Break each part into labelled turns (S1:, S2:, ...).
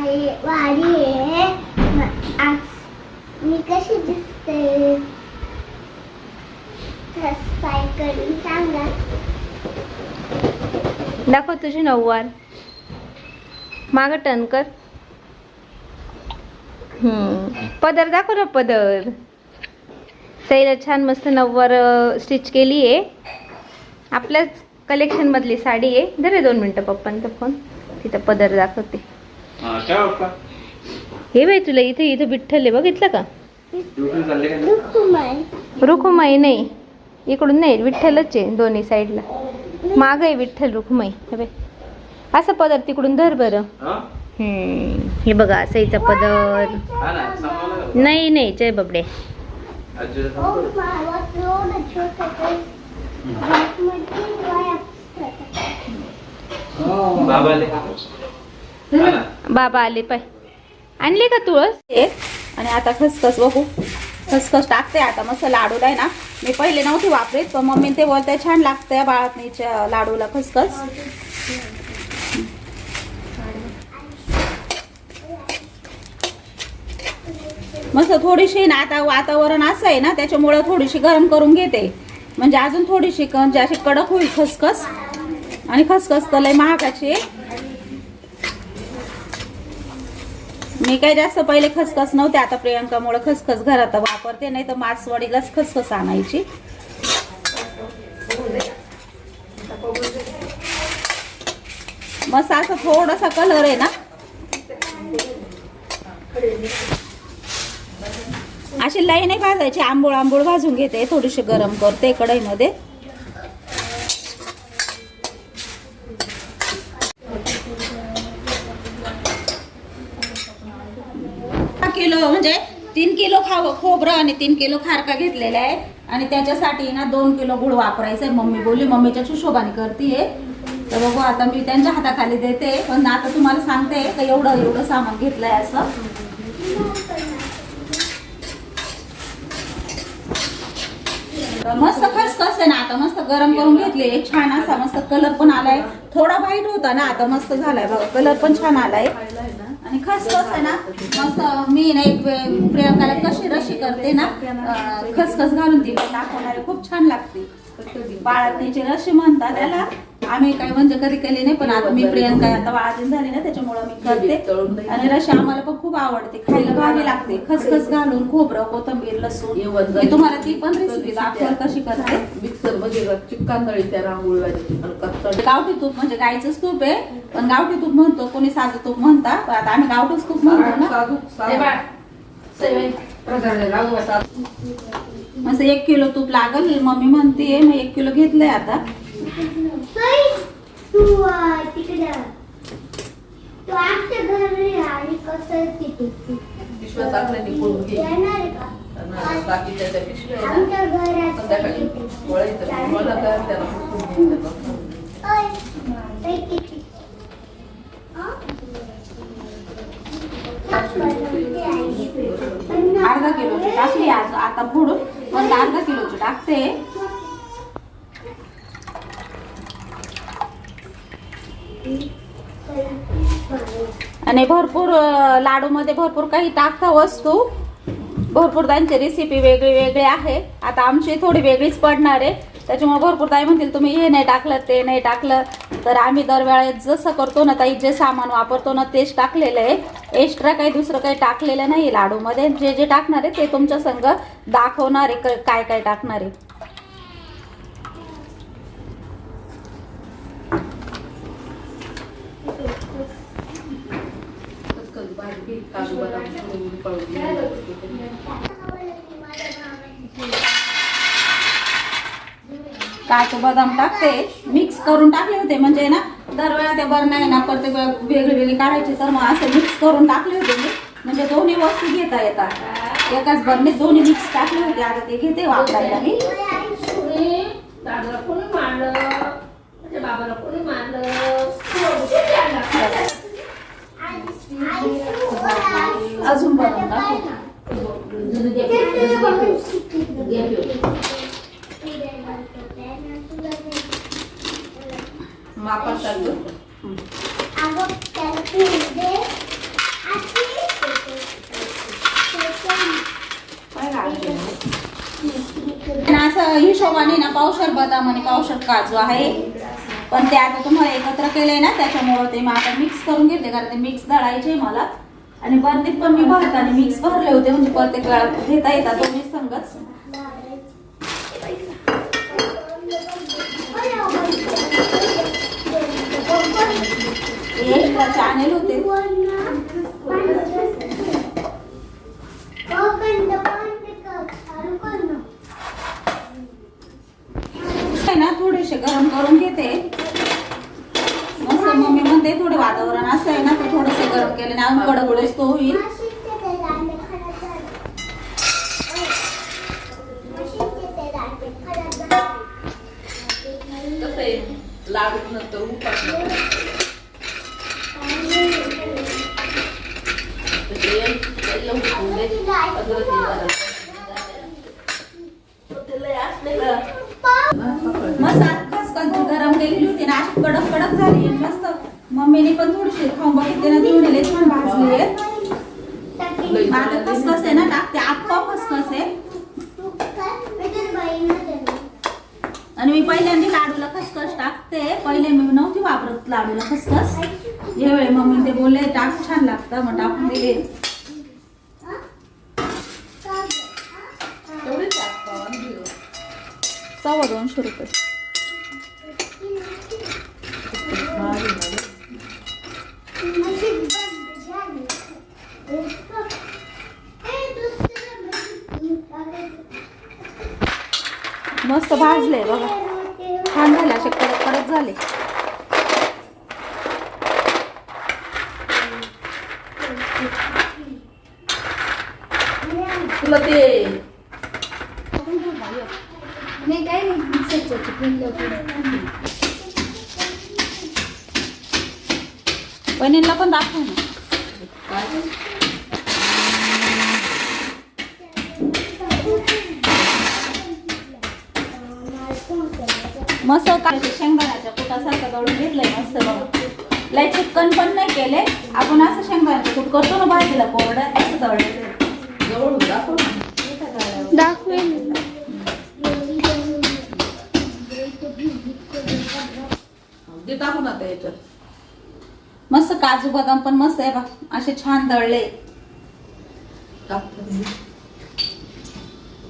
S1: वारी आहे. आज मी कशी दिसते सबस्क्राईब करून सांगा.
S2: दाखव तुझी नऊवार. माग टर्न कर. पदर दाखव ना. पदर सईला छान मस्त नऊवार स्टिच केली आहे. आपल्याच कलेक्शन मधली साडी आहे. धरे 2 मिनिटं पप्पांचा फोन. तिचा पदर दाखवते. हे बाई तुला इथे इथे विठ्ठल आहे बघितलं का? रुखुमाई नाही, इकडून नाही, विठ्ठलच आहे दोन्ही साईडला. माग आहे विठ्ठल रुखुमाई. हे बाई असं पदर तिकडून धर बरं. हे बघा सईचा पदर. नाही नाही जय बबडे. बाबा आले पाय. आणले का तुळस? आणि आता खसखस बघू. खसखस टाकते आता मस्त लाडूला आहे ना. मी पहिले नव्हती वापरीत पण मम्मी ते बोलते छान लागते बाळातणीच्या लाडूला खसखस. मस्त थोडीशी ना आता वातावरण असं आहे ना त्याच्यामुळे थोडीशी गरम करून घेते म्हणजे अजून थोडीशी अशी कडक होईल खसखस. आणि खसखस तर लय महागाची आहे. मी काही जास्त पहिले खसखस नव्हते. आता प्रियंकामुळे खसखस घरात वापरते. नाही तर मासवडीलाच खसखस आणायची. मस्त असं थोडासा कलर आहे ना अशी लाई नाही भाजायची. आंबोळ आंबोळ भाजून घेते. थोडीशी गरम करते कढईमध्ये. किलो म्हणजे 3 किलो खोबरं आणि 3 किलो खारका घेतलेला आहे. आणि त्याच्यासाठी ना 2 किलो गुळ वापरायचा आहे. मम्मी बोलली मम्मीच्या हिशोबाने करतीये. तर बघू आता मी त्यांच्या हाताखाली देते. पण आता तुम्हाला सांगते का एवढं सामान घेतलंय असं. मस्त खसखस आहे ना आता मस्त गरम करून घेतली. छान असा मस्त कलर पण आलाय. थोडा व्हाईट होता ना आता मस्त झालाय बघा. कलर पण छान आलाय. आणि खसखस आहे ना मस्त. मी ना एक प्रियंकाला कशी रशी करते ना खसखस घालून ती दाखवणारे. खूप छान लागते. बाळातणीची रशी म्हणतात त्याला. आम्ही काय म्हणजे कधी केली नाही पण आता मी प्रियंका आता बाळातीन झाली ना त्याच्यामुळे मी करते. आणि रशी आम्हाला पण खूप आवडते. खायला भारी लागते. खसखस घालून खोबरं कोथिंबीर लसूण. मी तुम्हाला ती पण रेसिपी दाखवेल कशी करते.
S3: मिक्सर मध्ये चिक्का तळी त्या रांगोळी
S2: गावठी तूप म्हणजे गाईचंच तूप आहे. पण गावठी तूप म्हणतो कोणी साधं तूप म्हणता. पण आता आम्ही गावठीच तूप म्हणतो ना. मस्त 1 किलो तूप लागल मम्मी म्हणते. मग 1 किलो घेतलंय आता.
S1: तू आमच्या घरी आणि कसं
S3: पिशव्या चांगल्या निघून घे. बाकीच्या त्या पिशव्या
S1: आमच्या घरात
S3: संध्याकाळी वळायचं मला काय त्याला पुसून घ्यायचं.
S2: अर्धा किलोची टाकली आता फोडून. पण अर्धा किलोची टाकते. आणि भरपूर लाडू मध्ये भरपूर काही टाकता वस्तू. भरपूर त्यांची रेसिपी वेगळी वेगळी आहे. आता आमची थोडी वेगळीच पडणार आहे. त्याच्यामुळे भरपूर ताई म्हणतील तुम्ही हे नाही टाकलं ते नाही टाकलं. तर आम्ही दरवेळेस जसं करतो ना ताई जे सामान वापरतो ना तेच टाकलेलं आहे. एक्स्ट्रा काही दुसरं काही टाकलेलं नाही लाडूमध्ये. जे जे टाकणार आहे ते तुमच्या संग दाखवणार आहे काय काय टाकणार आहे. काजू बदाम टाकते. मिक्स करून टाकले होते म्हणजे ना दरवेळा ते बरं नाही ना प्रत्येक वेगळी वेगळी काढायची. तर मग असं मिक्स करून टाकले होते मी. म्हणजे दोन्ही वस्तू घेता येतात. एकाच बरणीत दोन्ही मिक्स टाकले होते. आता ते घेते वापरायला मी. अजून बदाम टाकू. असं हिशोबाने ना पावशर बदाम आणि पावशर काजू आहे, पण ते आता तुम्हाला एकत्र केले ना त्याच्यामुळे ते मी आता मिक्स करून घेते, कारण ते मिक्स दळायचे मला. आणि बर्नीत पण मी भरताना मिक्स भरले होते, म्हणजे प्रत्येक वेळा घेता येतात दोन्ही संगच. एक्स्ट्रा चॅनेल होते ना, थोडेसे गरम करून घेते मस्त. मम्मी म्हणते थोडे वातावरण असं आहे ना, तर थोडंसं गरम केलं ना कडक तो होईल.
S3: कसं आहे लाडू नंतर उपास
S2: मस्त खसखस गरम केलेली होती ना, अशी कडक कडक झाली मस्त. मम्मीने पण थोडीशी खाऊन बघितले ना, तेवढे छान भाजली आहे. आता खसखस आहे ना टाकते, आप्पा खसखस आहे. आणि मी पहिल्यांदा लाडूला खसखस टाकते, पहिले मी नव्हती वापरत लाडूला खसखस. यावेळी मम्मी ते बोलले टाक छान लागतं, मग टाकून दिले. ₹250. मस्त भाजले बघा, छान झाले, असे कडक कडक झाले.
S3: तुला ते
S1: नाही काय
S2: बहिणीला पण दाखव ना. मस्त काय शेंगदाण्याच्या कुटासारखं दळून घेतलंय मस्त बघा. लय चिकन पण नाही केले आपण, असं शेंगदाण्याचं कूट करतो ना भाजीला कोरडं, असं दळलं.
S3: जवळ दाखव
S1: दाखवेल.
S3: ते टाकू ना याच्यात.
S2: मस्त काजू बदाम पण मस्त आहे बा, असे छान दळले.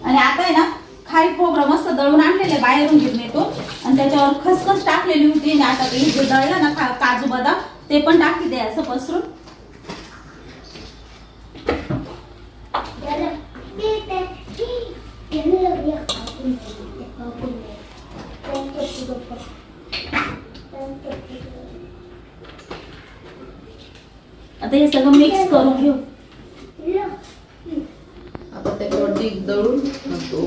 S2: आणि आता आहे ना खारी खोबरं मस्त दळून आणलेले बाहेरून गिरणीतून, आणि त्याच्यावर खसखस टाकलेली होती. आणि आता ते जे दळलं ना काजू बदाम ते पण टाकते ते असं पसरून. आता हे सगळं मिक्स करून घेऊ.
S3: आता त्याच्यावर डीप दळून तो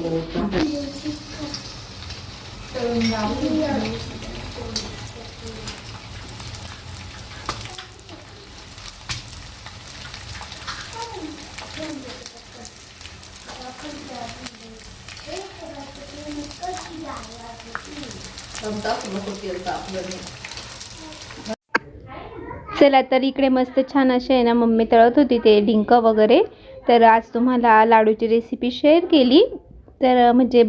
S4: चला तर इकडे मस्त छान असे आहे ना मम्मी तळत होती ते डिंक वगैरे. तर आज तुम्हाला लाडूची रेसिपी शेअर केली. तर म्हणजे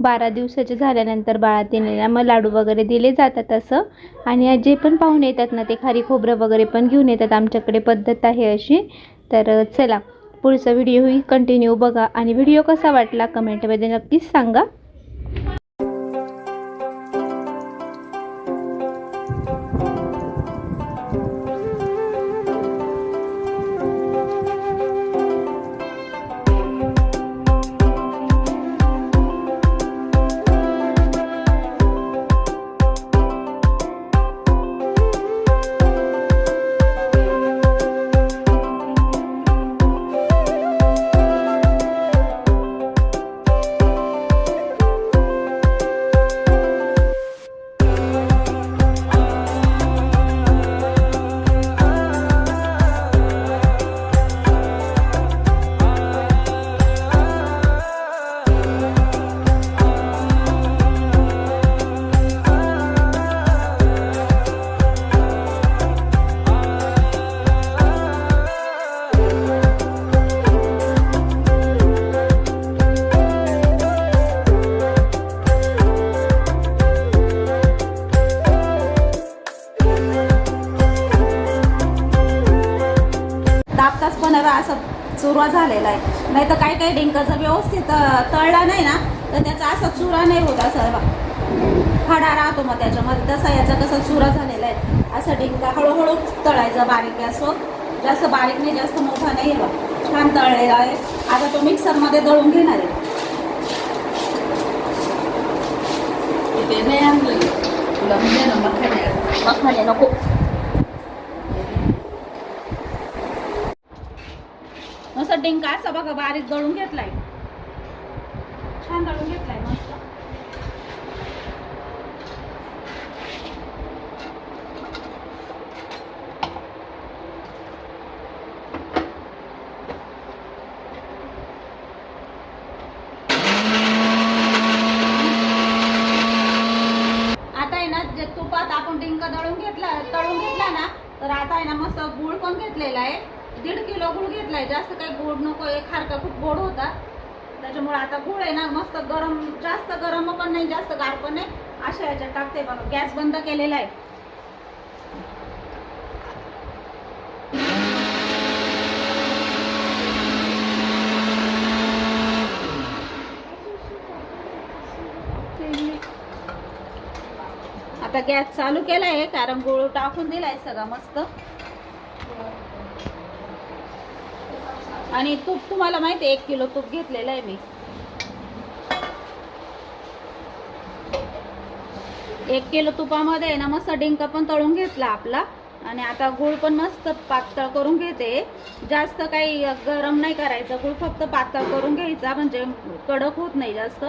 S4: 12 दिवसाचे झाल्यानंतर बाळातीने ना मग लाडू वगैरे दिले जातात असं. आणि जे पण पाहुणे येतात ना ते खारी खोबरं वगैरे पण घेऊन येतात, आमच्याकडे पद्धत आहे अशी. तर चला पुढचा व्हिडिओ कंटिन्यू बघा, आणि व्हिडिओ कसा वाटला कमेंटमध्ये नक्कीच सांगा.
S2: चुरा झालेला आहे. नाही तर काही काही डिंक जर व्यवस्थित तळला नाही ना तर त्याचा असा चुरा नाही होत, असा खडा राहतो मग त्याच्यामध्ये. तसा याचा कसा चुरा झालेला आहे. असं डिंक हळूहळू तळायचं बारीक गॅसवर, जास्त बारीक नाही जास्त मोठा नाही. छान तळलेला आहे. आता तो मिक्सरमध्ये दळून घेणार आहे.
S3: ते नाही आणलं तुला म्हणजे ना
S2: मखाने नको. मस्त डिंक असा बघा बारीक दळून घेतलाय, छान दळून घेतलाय मस्त. तुपात आपण डिंक तळून घेतला ना तर आता आहे ना मस्त गुळ पण घेतलेला आहे. 1.5 किलो गुळ घेतलाय. जास्त काही गोड नको, एक खारका खूप गोड होता त्याच्यामुळे आता गुळ आहे ना मस्त गरम, जास्त गरम पण नाही जास्त गार पण नाही, अशा याच्यात टाकते बघा. गॅस बंद केलेला आहे. आता गॅस चालू केलाय कारण गुळ टाकून दिलाय सगळा मस्त. आणि तूप तुम्हाला माहिती आहे 1 किलो तूप घेतलेलं आहे मी. 1 किलो तुपामध्ये आहे ना मस्त डिंक पण तळून घेतला आपला. आणि आता गुळ पण मस्त पातळ करून घेते. जास्त काही गरम नाही करायचं, गुळ फक्त पातळ करून घ्यायचा म्हणजे कडक होत नाही, जास्त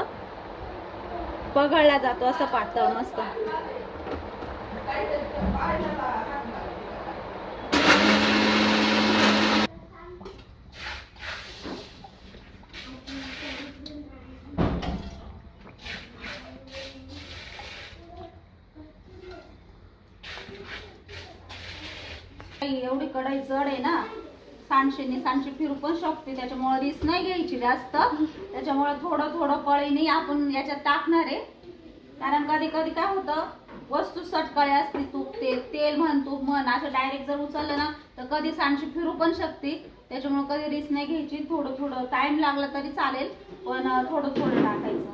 S2: पगळला जातो असं पातळ मस्त. एवढी कढई जड आहे ना, सांडशी फिरू पण शकते, त्याच्यामुळे रिस्क नाही घ्यायची जास्त. त्याच्यामुळे थोडं थोडं पळीने आपण याच्यात टाकणार आहे. कारण कधी कधी काय होतं वस्तू सटकाळी असते, तूप तेल म्हण तूप म्हण असं डायरेक्ट जर उचललं ना तर कधी सांडशी फिरू पण शकते. त्याच्यामुळे कधी रिस्क नाही घ्यायची. थोडं थोडं टाइम लागला तरी चालेल पण थोडं थोडं टाकायचं.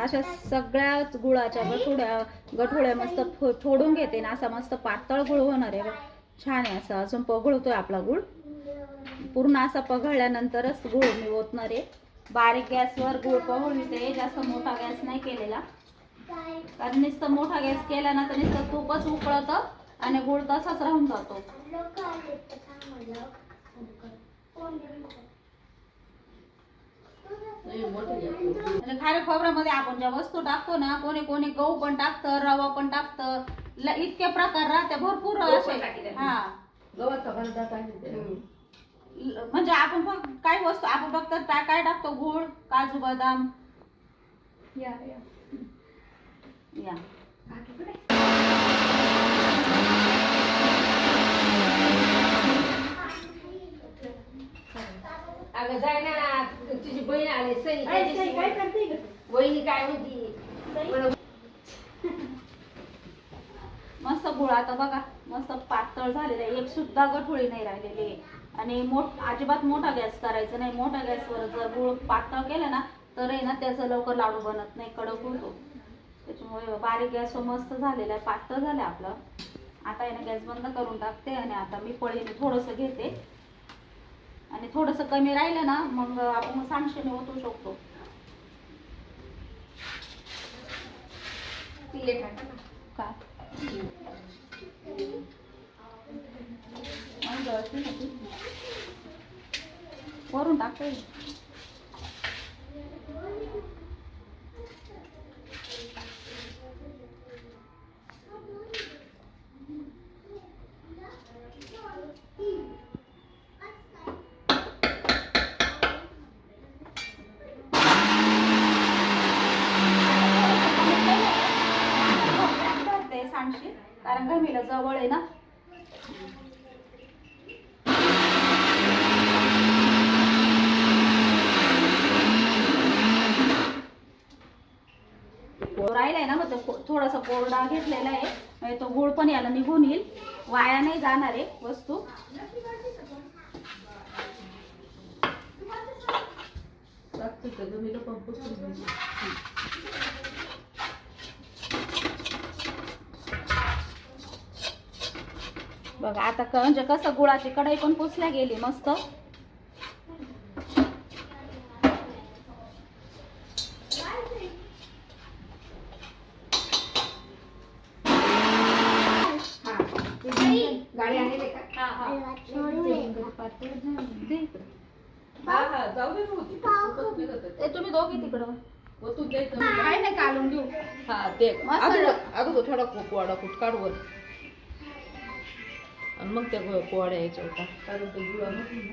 S2: अशा सगळ्याच गुळाच्या गठोड्या मस्त फोडून घेते ना, असा मस्त पातळ गुळ होणार आहे. छान आहे असा. अजून पगळतोय आपला गुळ. पूर्ण असा पगळल्यानंतरच गुळ मी ओतणार आहे. बारीक गॅसवर गुळ पगळते, जास्त मोठा गॅस नाही केलेला. कारण नुसतं मोठा गॅस केला ना तर नुसतं तूपच उकळतं आणि गुळ तसाच राहून जातो. म्हणजे खाऱ्या खोबऱ्यामध्ये आपण ज्या वस्तू टाकतो ना, कोणी कोणी गहू पण टाकतं, रवा पण टाकतं, इतके प्रकार राहते भरपूर असे. हा म्हणजे आपण फक्त काही वस्तू आपण फक्त काय टाकतो, गुळ, काजू बदाम या
S1: अगं जाय ना, तुझी बहीण आली सई काय करते वहिनी काय म्हणती.
S2: मस्त गुळ आता बघा मस्त पातळ झालेला आहे. एक सुद्धा गठोळी नाही राहिलेली आहे. आणि अजिबात मोठा गॅस करायचा नाही. मोठ्या गॅसवर जर गुळ पातळ केलं ना तर आहे ना त्याचं लवकर लाडू बनत नाही, कडक होतो. त्याच्यामुळे बारीक गॅसवर मस्त झालेला आहे, पातळ झालं आपलं. आता आहे ना गॅस बंद करून टाकते आणि आता मी पळीने थोडंसं घेते आणि थोडंसं कमी राहिलं ना मग आपण सांडशीने ओतू शकतो. का वरून टाकते. कारण घमीला जवळ आहे ना राहिलाय ना, मग तो थोडासा कोरडा घेतलेला आहे, म्हणजे तो गुळ पण याला निघून येईल, वाया नाही जाणार आहे वस्तू. बघा आता म्हणजे कसं गुळाची कढई पण पुसल्या गेली मस्त.
S1: गाडी आणली का?
S3: जाऊ दे
S2: ते तुम्ही दोघे तिकडं
S1: काय नाही काढून घेऊ.
S3: हा ते
S2: मस्त.
S3: अगोदर थोडा कोवाडा कुट काढवर आणि मग त्या कोवाड्या यायच्या होता, कारण ते गुळामध्ये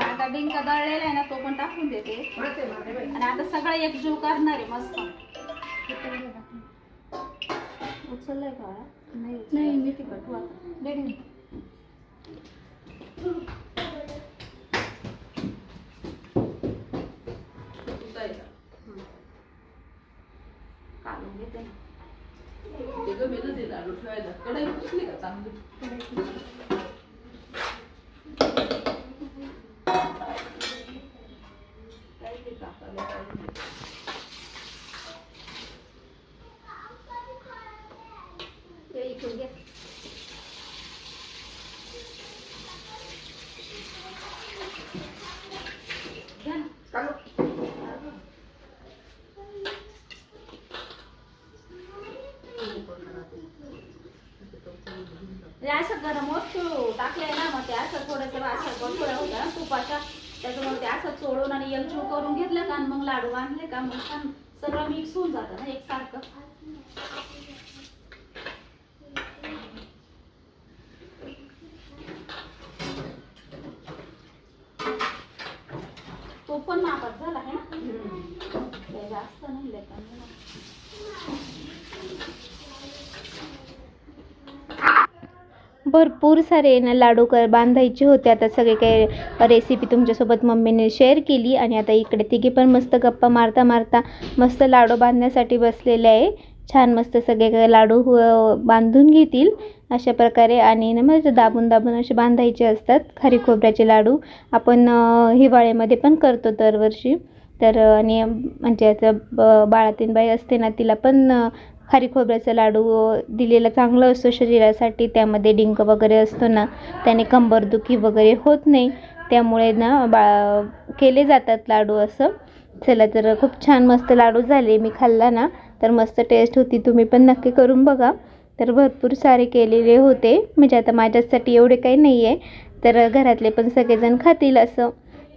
S2: आता डिंक दळलेला आहे ना, तो पण टाकून देते. आणि आता सगळं एकजीव करणार आहे मस्त. उचललंय का? नाही मी तिकट काढून घेते ना.
S3: ते गमेलं ते लाडू ठेवायला कढई पुसली का चांगली?
S1: ते इथून घे.
S2: घ्या ना.
S1: काढू.
S2: असं गरम वस्तू टाकलंय ना, मग ते असं थोडंसं असं गोळा होता तुपाचा, त्याच्यामुळे ते असं चोळून आणि एकजीव करून घेतलं का, मग लाडू बांधले का, मग छान सगळं मिक्स होऊन जातं ना एकसारखं. तो पण मापात झाला आहे ना, ते जास्त नाही लेकांना.
S4: भरपूर सारे ना लाडू बांधायचे होते. आता सगळे काही रेसिपी तुमच्यासोबत मम्मीने शेअर केली. आणि आता इकडे तिघी पण मस्त गप्पा मारता मारता मस्त लाडू बांधण्यासाठी बसलेले आहे. छान मस्त सगळे काही लाडू बांधून घेतील अशा प्रकारे. आणि ना मग दाबून दाबून असे बांधायचे असतात. खारी खोबऱ्याचे लाडू आपण हिवाळ्यामध्ये पण करतो दरवर्षी. तर आणि म्हणजे आता बाळातीनबाई असते ना, तिला पण खारी खोबऱ्याचा लाडू दिलेला चांगलं असतो शरीरासाठी. त्यामध्ये डिंक वगैरे असतो ना, त्याने कंबरदुखी वगैरे होत नाही. त्यामुळे ना केले जातात लाडू असं. चला तर खूप छान मस्त लाडू झाले. मी खाल्ला ना तर मस्त टेस्ट होती. तुम्ही पण नक्की करून बघा. तर भरपूर सारे केलेले होते, म्हणजे आता माझ्यासाठी एवढे काही नाही आहे, तर घरातले पण सगळेजण खातील असं.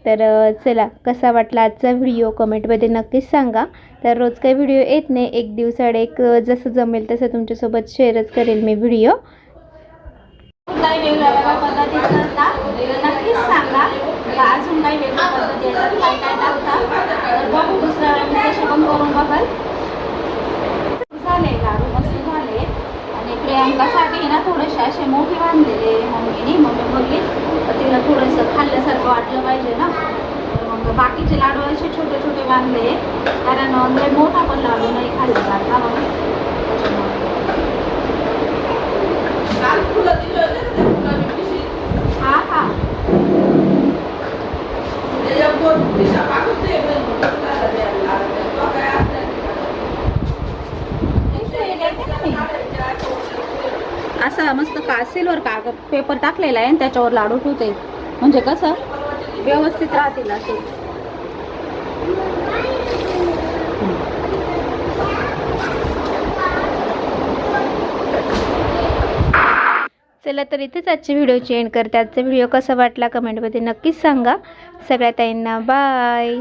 S4: तर चला, कसा वाटला आजचा व्हिडिओ कमेंटमध्ये नक्कीच सांगा. तर रोज काही व्हिडिओ येत नाही, एक दिवसाआड एक जसं जमेल तसं तुमच्यासोबत शेअरच करेल मी व्हिडिओ.
S2: काही वेगवेगळ्या पद्धती करता नक्कीच सांगा. अजून काही वेगळ्या पद्धती येतात, काय काय टाकतात, तर बघू दुसऱ्या वेळेला कसे पण करून बघाल. झाले लाडू मस्त झाले. आणि प्रियांकासाठी ना थोडेसे असे मोठे बांधलेले मम्मी बोलली, तर तिला थोडंसं खाल्ल्यासारखं वाटलं पाहिजे ना, तर मग बाकीचे लाडू असे छोटे छोटे बांधले, कारण मोठा पण लाडू नाही खाल्ला जाता म्हणून. हा हा असा मस्त सिल्वर कागद पेपर टाकलेला आहे आणि त्याच्यावर लाडू ठेवते, म्हणजे कसं व्यवस्थित राहतील असे.
S4: चला तर इथेच आजची व्हिडिओची एंड करते. आजचा व्हिडिओ कसा वाटला कमेंटमध्ये नक्कीच सांगा. सगळ्या ताईंना बाय.